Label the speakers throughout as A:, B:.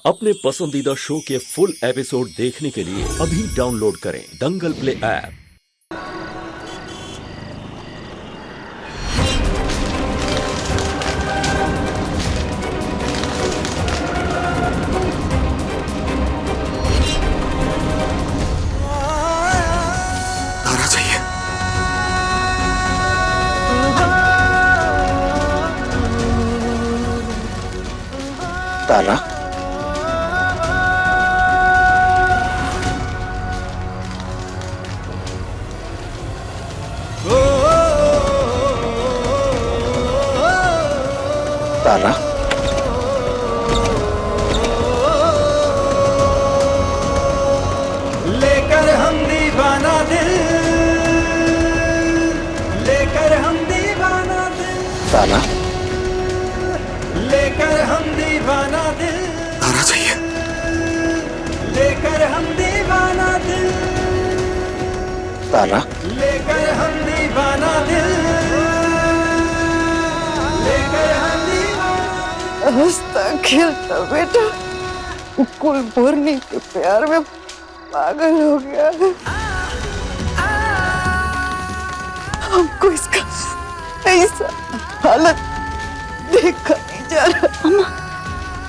A: अपने पसंदीदा शो के फुल एपिसोड देखने के लिए अभी डाउनलोड करें दंगल प्ले ऐप।
B: तारा चाहिए। तारा, तारा,
C: लेकर हम दीवाना दिल, लेकर हम दीवाना दिल,
B: तारा,
C: लेकर हम दीवाना दिल,
B: तारा चाहिए।
C: लेकर हम दीवाना दिल,
B: तारा,
C: लेकर हम दीवाना दिल, लेकर हम दीवाना।
D: हंसता खेलता बेटा कुलपूर्णी के प्यार में पागल हो गया है। हमको इसका ऐसा हालत देखा नहीं जा रहा। अम्मा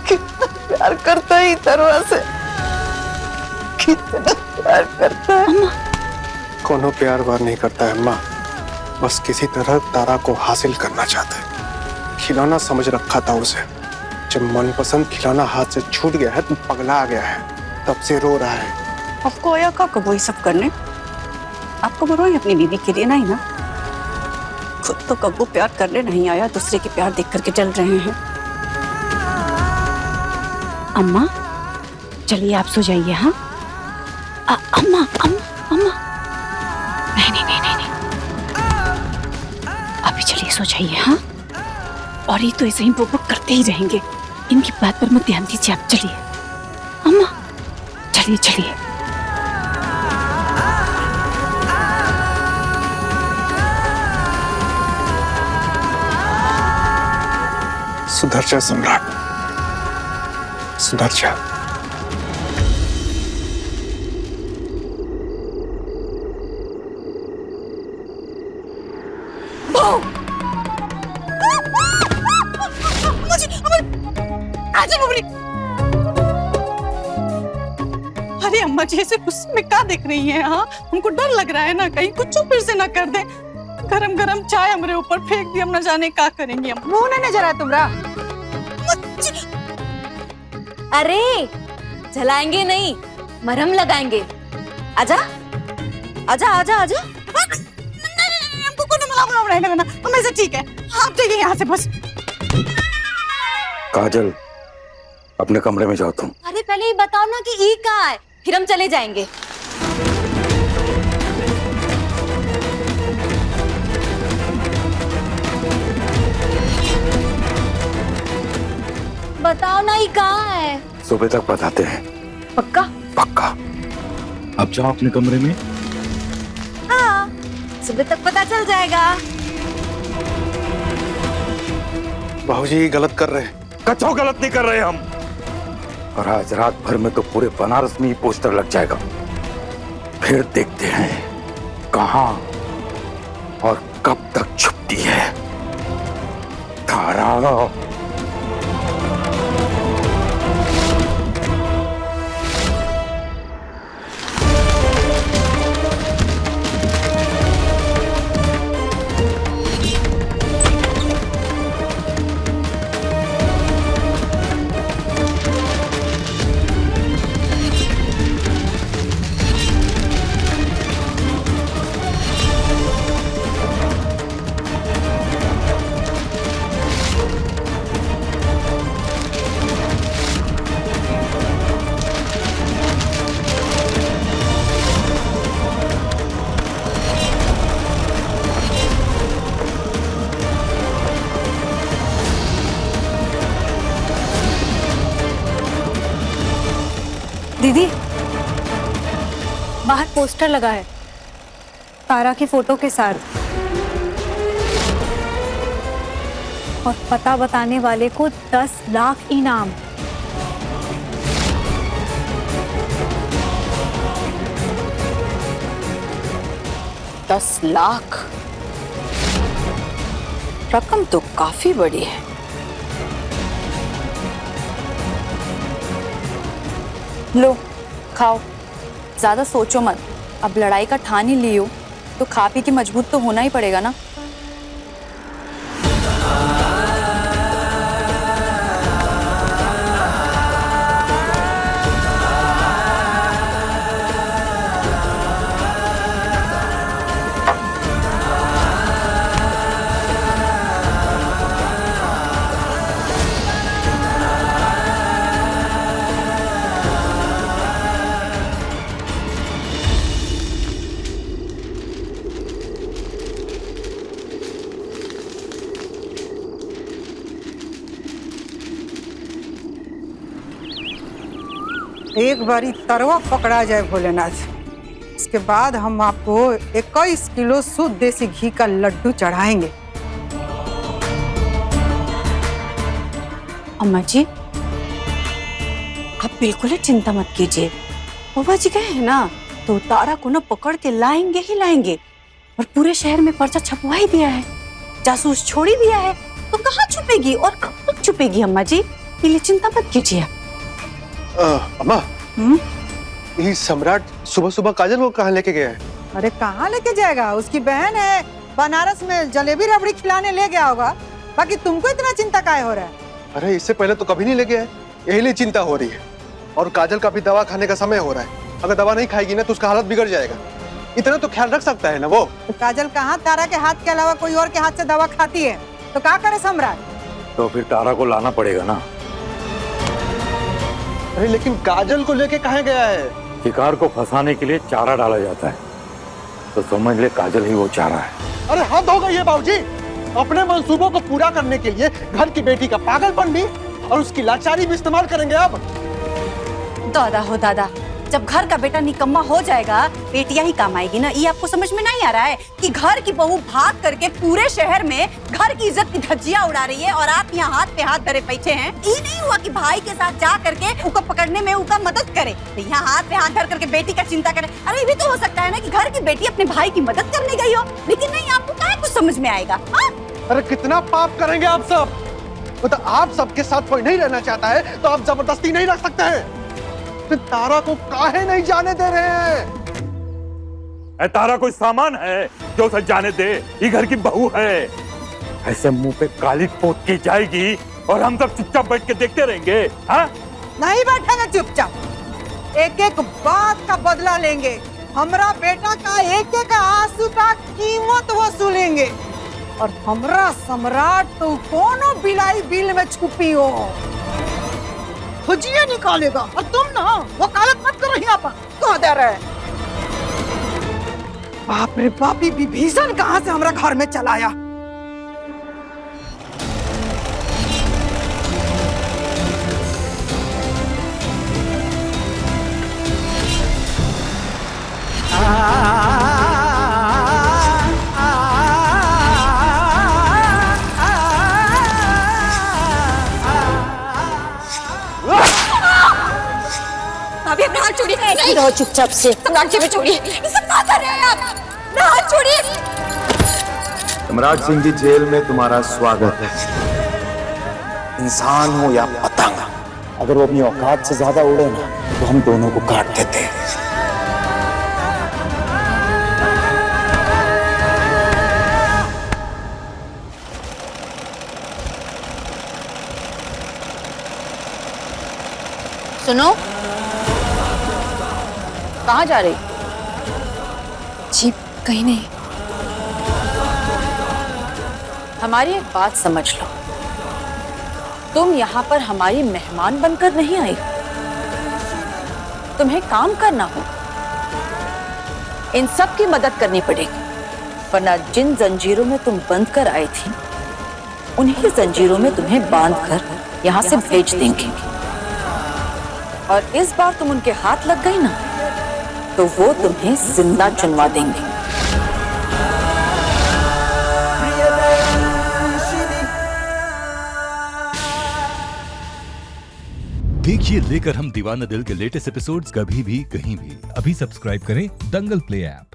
D: कितना प्यार करता है तरवा से, कितना प्यार करता है। अम्मा
B: कोनो प्यार वार नहीं करता है अम्मा, बस किसी तरह तारा को हासिल करना चाहता है। खिलौना समझ रखा था उसे, जब मनपसंद खिलौना हाथ से छूट गया है तो पगला आ गया है, तब से रो रहा है।
D: आपको आया का कबो ये सब करने? आपको बुरा है अपनी बीवी के लिए नहीं ना? खुद तो कबो प्यार करने नहीं आया, दूसरे के प्यार देख करके चल रहे हैं। अम्मा चलिए आप सो जाइए। हाँ अम्मा अम्मा अम्मा नहीं नहीं नहीं नहीं, नहीं। अभी चलिए सो जाइए। हाँ और ये तो ऐसे ही बुक करते ही रहेंगे, इनकी बात पर मत ध्यान दीजिए आप। चलिए अम्मा चलिए चलिए।
B: सुधर जा सम्राट, सुधर जा।
D: अरे अम्मा जी ऐसे गुस्से में क्या देख रही हैं? हाँ हमको डर लग रहा है ना, कहीं कुछ फिर से ना कर दे। गरम गरम चाय हमारे ऊपर फेंक दी, हम ना जाने क्या करेंगे। हम मुंह ना नजर आया तुम्हारा।
E: अरे जलाएंगे नहीं, मरहम लगाएंगे। आजा आजा आजा आजा।
D: हमको कोनो मलाम नहीं लगना, हम ऐसे ठीक है। आप जाइए यहाँ से बस।
F: काजल अपने कमरे में जाओ तुम।
E: अरे पहले ये बताओ ना कि ई कहाँ है, फिर हम चले जाएंगे। बताओ ना ये कहाँ है।
F: सुबह तक बताते हैं।
E: पक्का?
F: पक्का। अब जाओ अपने कमरे में।
E: हाँ सुबह तक पता चल जाएगा।
B: बाबूजी गलत कर रहे हैं।
F: कच्छो गलत नहीं कर रहे हम, और आज रात भर में तो पूरे बनारस में ही पोस्टर लग जाएगा। फिर देखते हैं कहां और कब तक छुपती है तारा।
G: दीदी बाहर पोस्टर लगा है तारा की फोटो के साथ, और पता बताने वाले को 10 लाख इनाम।
D: 10 लाख। रकम तो काफी बड़ी है। लो खाओ, ज्यादा सोचो मत। अब लड़ाई का ठान ही लियो तो खा पी के मजबूत तो होना ही पड़ेगा ना।
H: एक बारी तरवा पकड़ा जाए भोलेनाथ, इसके बाद हम आपको 21 किलो शुद्ध देसी घी का लड्डू चढ़ाएंगे।
D: अम्मा जी आप बिल्कुल ही चिंता मत कीजिए। बाबा जी गए हैं ना तो तारा को ना पकड़ के लाएंगे ही लाएंगे। और पूरे शहर में पर्चा छपवा ही दिया है, जासूस छोड़ ही दिया है। तो कहाँ छुपेगी और कब तक छुपेगी अम्मा जी, इसलिए चिंता मत कीजिए।
B: अम्मा, ये सम्राट सुबह सुबह काजल को कहाँ लेके गया है?
H: अरे कहाँ लेके जाएगा, उसकी बहन है, बनारस में जलेबी रबड़ी खिलाने ले गया होगा। बाकी तुमको इतना चिंता काहे हो रहा है?
B: अरे इससे पहले तो कभी नहीं ले गया है, यही लिए चिंता हो रही है। और काजल का भी दवा खाने का समय हो रहा है, अगर दवा नहीं खाएगी ना तो उसका हालत बिगड़ जाएगा। इतना तो ख्याल रख सकता है ना वो।
H: तो काजल कहाँ तारा के हाथ के अलावा कोई और के हाथ से दवा खाती है? तो क्या करे सम्राट?
F: तो फिर तारा को लाना पड़ेगा ना।
B: अरे लेकिन काजल को लेके कहाँ गया है?
F: शिकार को फंसाने के लिए चारा डाला जाता है, तो समझ ले काजल ही वो चारा है।
B: अरे हद हो गई है बाबूजी, अपने मंसूबों को पूरा करने के लिए घर की बेटी का पागलपन भी और उसकी लाचारी भी इस्तेमाल करेंगे अब।
D: दादा हो दादा, जब घर का बेटा निकम्मा हो जाएगा बेटियां ही काम आएगी ना। ये आपको समझ में नहीं आ रहा है कि घर की बहू भाग करके पूरे शहर में घर की इज्जत की धज्जियां उड़ा रही है और आप यहाँ हाथ पे हाथ धरे बैठे हैं। ये नहीं हुआ कि भाई के साथ जा करके उसको पकड़ने में उसका मदद करे, तो यहाँ हाथ पे हाथ धर करके बेटी का चिंता करे। अरे ये भी तो हो सकता है ना कि घर की बेटी अपने भाई की मदद करने गई हो, लेकिन नहीं, आपको क्या कुछ समझ में आएगा।
B: अरे कितना पाप करेंगे आप सब। तो आप सबके साथ कोई नहीं रहना चाहता है तो आप जबरदस्ती नहीं रख सकते हैं। तो तारा को काहे नहीं जाने दे रहे हैं?
F: तारा कोई सामान है जो उसे जाने दे? ये घर की बहू है। ऐसे मुंह पे काली पोत की जाएगी और हम सब चुपचाप बैठ के देखते रहेंगे? हाँ?
H: नहीं बैठेंगे चुपचाप, एक एक बात का बदला लेंगे। हमरा बेटा का एक एक आंसू का कीमत वसूलेंगे। और हमरा सम्राट तो कोनो बिलाई बिल में छुपी हो खुजिए निकालेगा। और तुम ना वकालत मत करो यहाँ पर। कह दे रहे बाप रे बाप, विभीषण कहाँ से हमरा घर में चलाया।
D: अभी अपना हाथ छोड़िए। नहीं रहो चुपचाप से, सम्राट जी भी छोड़िए। ये सब क्या कर रहे हैं आप? अपना हाथ छोड़िए।
I: सम्राट सिंह जी, जेल में तुम्हारा स्वागत है। इंसान हो या पतंग, अगर वो अपनी औकात से ज्यादा उड़े ना तो हम दोनों को काट देते हैं।
D: सुनो, कहाँ जा रही? जी कहीं नहीं। हमारी एक बात समझ लो, तुम यहाँ पर हमारी मेहमान बनकर नहीं आई, तुम्हें काम करना होगा। इन सब की मदद करनी पड़ेगी, वरना जिन जंजीरों में तुम बंद कर आई थी उन्हीं जंजीरों में तुम्हें बांधकर यहाँ से भेज देंगे। और इस बार तुम उनके हाथ लग गई ना तो वो तुम्हें जिंदा चुनवा देंगे।
J: देखिए लेकर हम दीवाना दिल के लेटेस्ट एपिसोड्स कभी भी कहीं भी। अभी सब्सक्राइब करें दंगल प्ले ऐप।